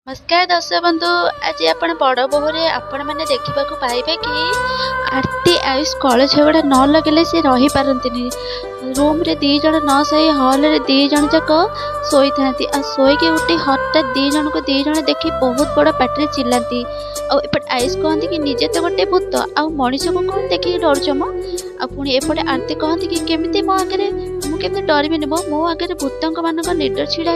नमस्कार दर्शक बंधु। आज आपण बड़ बोहरे आपण मैंने देखा पाइबे कि आरती आयुष कल झगड़ा न लगे सी रही पारती। रूम रे दी जन न सही हॉल रे दी जन जाक शोई था शोईकी उठी हठात दी जन को दी जन देखी बहुत बड़ पाटे चिल्लाती। आउट आयुष कहती कि निजे तो गोटे भूत आ मनीष को कौन देखिए डरज मो पुणी एपटे आरती कहती कि केमी मो आगे मुझे डरबिनि मो आगे भूतों मान लीडर छिड़ा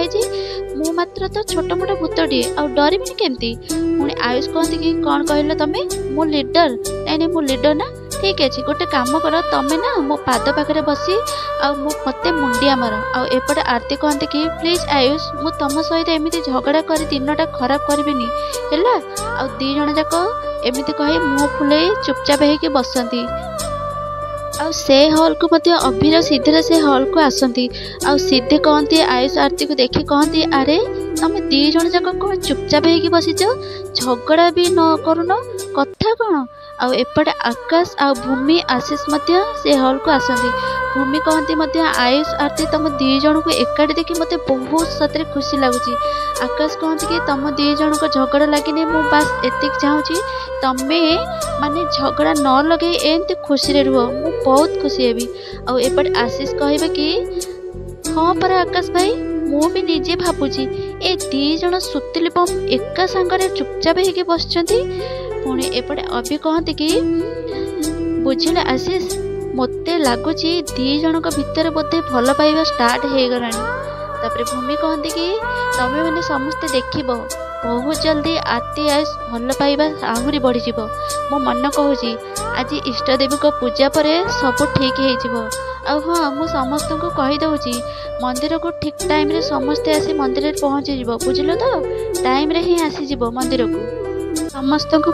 मु मात्र तो छोट मोट भूतटे आ डरबिनि केमती। पुणी आयुष कहती कि कौन कहल तुम मो लीडर नहीं मो लीडर ना ठीक अच्छे गोटे कम कर तुम्हें ना मो पाद पाखे बसी मत मुंडिया मार आउटे आरती कहती कि प्लीज आयुष मु तुम सहित एमती झगड़ा कर दिनटा खराब करबिनी है आ दी जन जाक एमती कही मुँह फुले चुपचाप होगी बसती आ से हॉल को मध्य अभीर सीधे से हॉल को आसती आ सीधे कहती आयुष आरती को देखी कहती अरे तुम दी जन जाक कौन चुपचाप होगी बसीच झगड़ा भी न करून कथा कौन आउटे आकाश आ भूमि आशीष मध्य से हॉल को आसती। भूमि कहती आयुष आरती तुम दी जन को एकाठी देखी मत बहुत सतरे खुशी लगुच। आकाश कहती कि तुम दी जन को झगड़ा लगे मु बास एतिक चाहूँगी तुम्हें माने झगड़ा न लगे एमती खुशी रे रुह मु बहुत खुशी हेबी। आउटे आशीष कहे कि हाँ पर आकाश भाई मु भी निजे भावुची ए दी जन सुतिली बम एका सांगरे चुपचाप होगी बसचंती। पुणी एपटे अभी कहती कि बुझिले आशीष मते लगुच दी जनक भितर बोधे भल पाइबा स्टार्ट हो गलानी। तापर भूमि कहती कि तमें मैंने समस्ते देख बहुत जल्दी आरती आयुष भल पाइबा आहरी बढ़ी मो मन कहूँ आज इष्टदेवी को पूजा पर सब ठीक हो। हाँ मु समस्त को कहीदे मंदिर को ठीक टाइम रे समस्ते आसी मंदिर पहुँची बुझल तो टाइम रे ही आसीज मंदिर को समस्त को